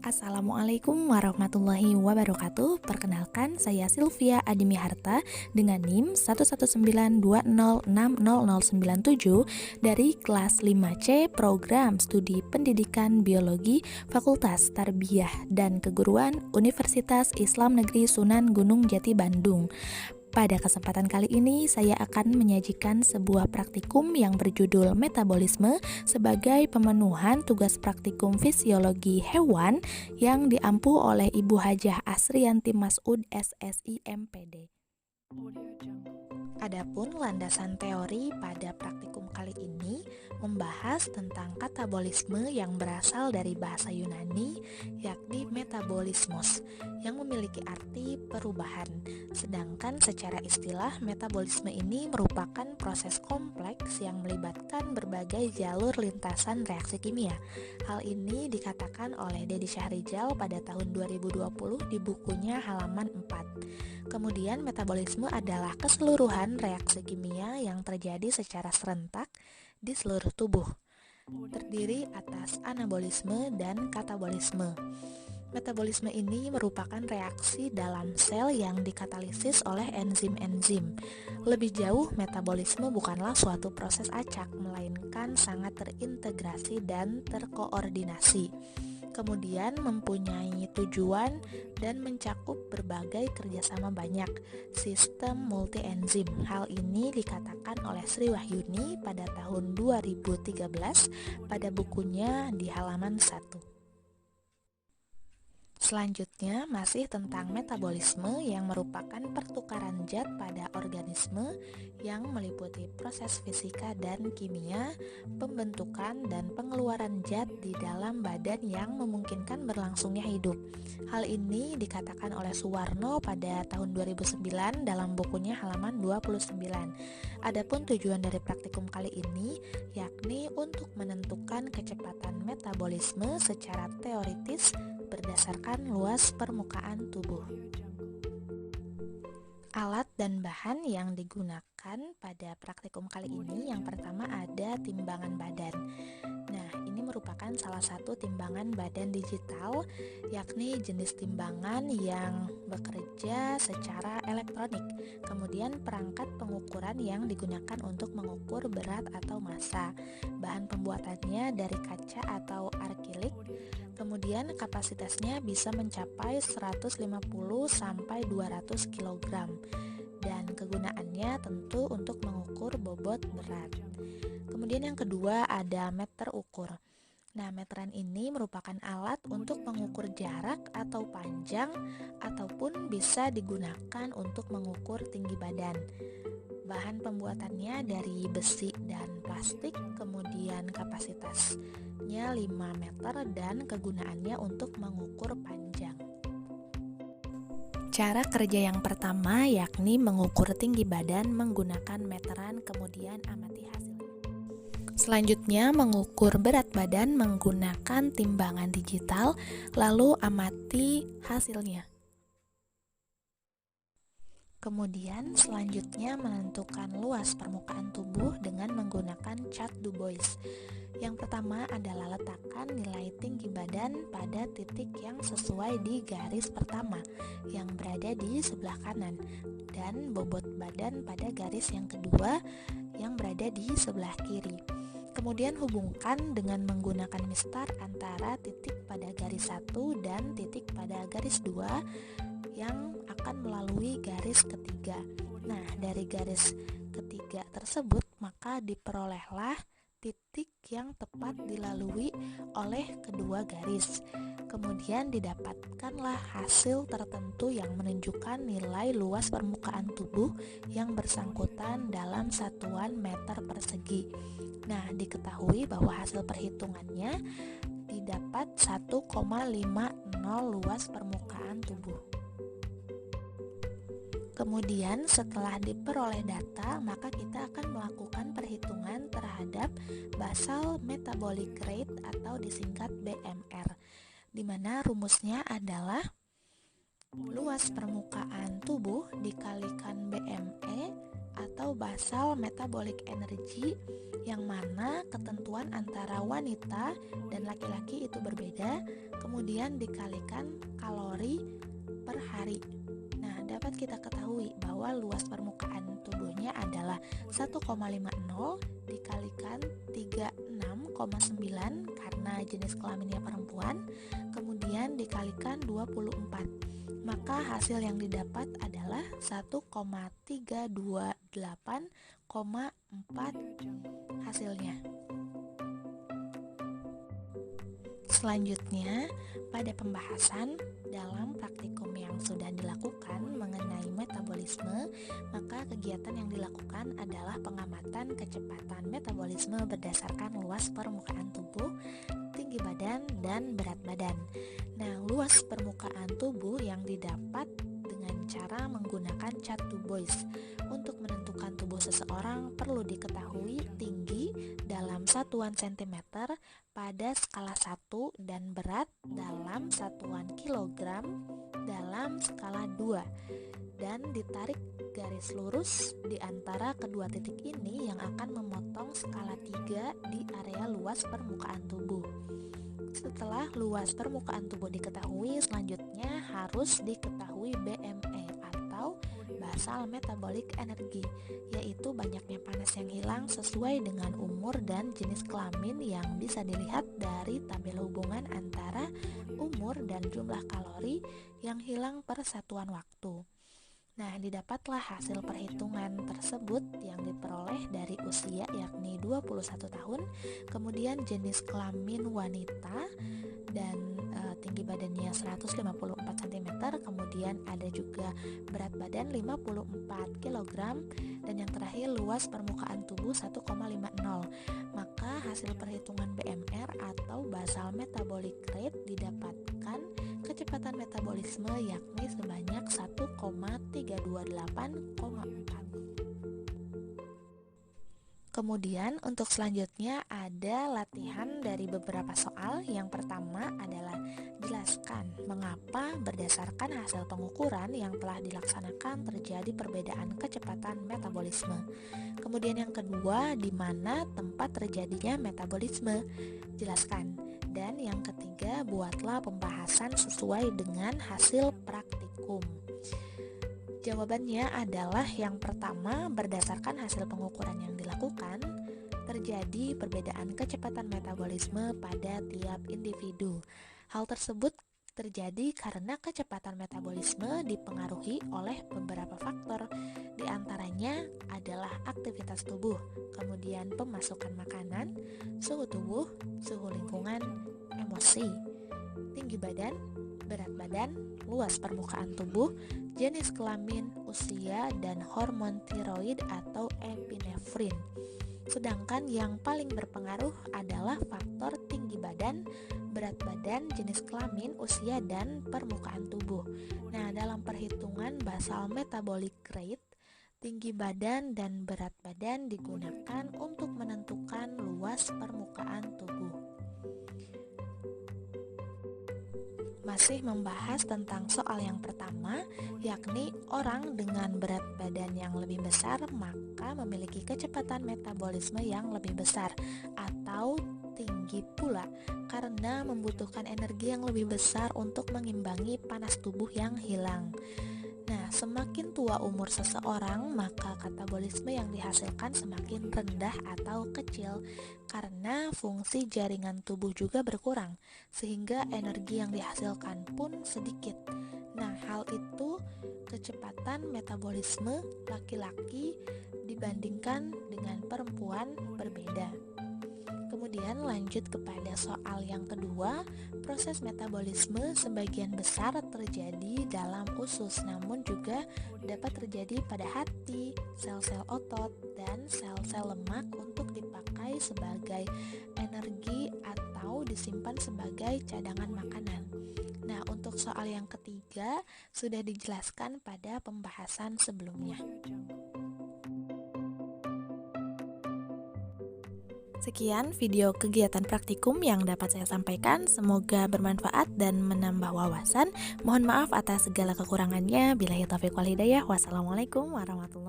Assalamualaikum warahmatullahi wabarakatuh. Perkenalkan, saya Sylvia Adimi Harta dengan NIM 11920600097 dari kelas 5C Program Studi Pendidikan Biologi Fakultas Tarbiyah dan Keguruan Universitas Islam Negeri Sunan Gunung Jati Bandung. Pada kesempatan kali ini, saya akan menyajikan sebuah praktikum yang berjudul metabolisme sebagai pemenuhan tugas praktikum fisiologi hewan yang diampu oleh Ibu Hajah Asriyanti Mas'ud SSI MPD. Adapun landasan teori pada praktikum kali ini membahas tentang katabolisme yang berasal dari bahasa Yunani, yakni metabolismos, yang memiliki arti perubahan. Sedangkan secara istilah, metabolisme ini merupakan proses kompleks yang melibatkan berbagai jalur lintasan reaksi kimia. Hal ini dikatakan oleh Dedi Syahrijal pada tahun 2020 di bukunya halaman 4. Kemudian metabolisme adalah keseluruhan reaksi kimia yang terjadi secara serentak di seluruh tubuh, terdiri atas anabolisme dan katabolisme. Metabolisme ini merupakan reaksi dalam sel yang dikatalisis oleh enzim-enzim. Lebih jauh, metabolisme bukanlah suatu proses acak, melainkan sangat terintegrasi dan terkoordinasi. Kemudian mempunyai tujuan dan mencakup berbagai kerjasama banyak sistem multi-enzim. Hal ini dikatakan oleh Sri Wahyuni pada tahun 2013 pada bukunya di halaman 1. Selanjutnya masih tentang metabolisme yang merupakan pertukaran zat pada organisme yang meliputi proses fisika dan kimia, pembentukan dan pengeluaran zat di dalam badan yang memungkinkan berlangsungnya hidup. Hal ini dikatakan oleh Suwarno pada tahun 2009 dalam bukunya halaman 29. Adapun tujuan dari praktikum kali ini yakni untuk menentukan kecepatan metabolisme secara teoritis berdasarkan luas permukaan tubuh. Alat dan bahan yang digunakan pada praktikum kali ini, yang pertama ada timbangan badan. Nah, ini merupakan salah satu timbangan badan digital, yakni jenis timbangan yang bekerja secara elektronik. Kemudian perangkat pengukuran yang digunakan untuk mengukur berat atau massa. Bahan pembuatannya dari kaca atau akrilik. Kemudian kapasitasnya bisa mencapai 150 sampai 200 kg dan kegunaannya tentu untuk mengukur bobot berat. Kemudian yang kedua ada meter ukur. Nah, meteran ini merupakan alat untuk mengukur jarak atau panjang ataupun bisa digunakan untuk mengukur tinggi badan. Bahan pembuatannya dari besi dan plastik, kemudian kapasitasnya 5 meter dan kegunaannya untuk mengukur panjang. Cara kerja yang pertama yakni mengukur tinggi badan menggunakan meteran, kemudian amati hasilnya. Selanjutnya mengukur berat badan menggunakan timbangan digital, lalu amati hasilnya. Kemudian selanjutnya menentukan luas permukaan tubuh dengan menggunakan chart Du Bois. Yang pertama adalah letakkan nilai tinggi badan pada titik yang sesuai di garis pertama yang berada di sebelah kanan, dan bobot badan pada garis yang kedua yang berada di sebelah kiri. Kemudian hubungkan dengan menggunakan mistar antara titik pada garis 1 dan titik pada garis 2 yang akan melalui garis ketiga. Nah, dari garis ketiga tersebut maka diperolehlah titik yang tepat dilalui oleh kedua garis. Kemudian didapatkanlah hasil tertentu yang menunjukkan nilai luas permukaan tubuh yang bersangkutan dalam satuan meter persegi. Nah, diketahui bahwa hasil perhitungannya didapat 1,50 luas permukaan tubuh. Kemudian setelah diperoleh data, maka kita akan melakukan perhitungan terhadap basal metabolic rate atau disingkat BMR, di mana rumusnya adalah luas permukaan tubuh dikalikan BME atau basal metabolic energy, yang mana ketentuan antara wanita dan laki-laki itu berbeda, kemudian dikalikan kalori per hari. Nah, dapat kita ketahui bahwa luas permukaan tubuhnya adalah 1,50 dikalikan 36,9 karena jenis kelaminnya perempuan, kemudian dikalikan 24. Maka hasil yang didapat adalah 1,328,4 hasilnya. Selanjutnya, pada pembahasan dalam praktikum yang sudah dilakukan mengenai metabolisme, maka kegiatan yang dilakukan adalah pengamatan kecepatan metabolisme berdasarkan luas permukaan tubuh, tinggi badan, dan berat badan. Nah, luas permukaan tubuh yang didapat dengan cara menggunakan chart Du Bois. Untuk menentukan tubuh seseorang perlu diketahui tinggi dalam satuan cm pada skala 1 dan berat dalam satuan kilogram dalam skala 2, dan ditarik garis lurus di antara kedua titik ini yang akan memotong skala 3 di area luas permukaan tubuh. Setelah luas permukaan tubuh diketahui, selanjutnya harus diketahui BME atau basal metabolic energy, yaitu banyaknya panas yang hilang sesuai dengan umur dan jenis kelamin yang bisa dilihat dari tabel hubungan antara umur dan jumlah kalori yang hilang per satuan waktu. Nah, didapatlah hasil perhitungan tersebut yang diperoleh dari usia yakni 21 tahun, kemudian jenis kelamin wanita dan tinggi badannya 154 cm, kemudian ada juga berat badan 54 kg, dan yang terakhir luas permukaan tubuh 1,50. Maka hasil perhitungan BMR atau basal metabolic rate didapatkan kecepatan metabolisme yakni sebanyak 1,328,4. Kemudian untuk selanjutnya ada latihan dari beberapa soal. Yang pertama adalah jelaskan mengapa berdasarkan hasil pengukuran yang telah dilaksanakan terjadi perbedaan kecepatan metabolisme. Kemudian yang kedua, di mana tempat terjadinya metabolisme, jelaskan. Dan yang ketiga, buatlah pembahasan sesuai dengan hasil praktikum. Jawabannya adalah yang pertama, berdasarkan hasil pengukuran yang dilakukan, terjadi perbedaan kecepatan metabolisme pada tiap individu. Hal tersebut terjadi karena kecepatan metabolisme dipengaruhi oleh beberapa faktor. Di antaranya adalah aktivitas tubuh, kemudian pemasukan makanan, suhu tubuh, suhu lingkungan, emosi, tinggi badan, berat badan, luas permukaan tubuh, jenis kelamin, usia, dan hormon tiroid atau epinefrin. Sedangkan yang paling berpengaruh adalah faktor tinggi badan, berat badan, jenis kelamin, usia, dan permukaan tubuh. Nah, dalam perhitungan basal metabolic rate, tinggi badan dan berat badan digunakan untuk menentukan luas permukaan tubuh. Masih membahas tentang soal yang pertama, yakni orang dengan berat badan yang lebih besar maka memiliki kecepatan metabolisme yang lebih besar atau tinggi pula, karena membutuhkan energi yang lebih besar untuk mengimbangi panas tubuh yang hilang. Nah, semakin tua umur seseorang, maka katabolisme yang dihasilkan semakin rendah atau kecil karena fungsi jaringan tubuh juga berkurang, sehingga energi yang dihasilkan pun sedikit. Nah, hal itu kecepatan metabolisme laki-laki dibandingkan dengan perempuan berbeda. Kemudian lanjut kepada soal yang kedua, proses metabolisme sebagian besar terjadi dalam usus, namun juga dapat terjadi pada hati, sel-sel otot, dan sel-sel lemak untuk dipakai sebagai energi atau disimpan sebagai cadangan makanan. Nah, untuk soal yang ketiga sudah dijelaskan pada pembahasan sebelumnya. Sekian video kegiatan praktikum yang dapat saya sampaikan. Semoga bermanfaat dan menambah wawasan. Mohon maaf atas segala kekurangannya. Billahi taufiq wal hidayah. Wassalamualaikum warahmatullahi wabarakatuh.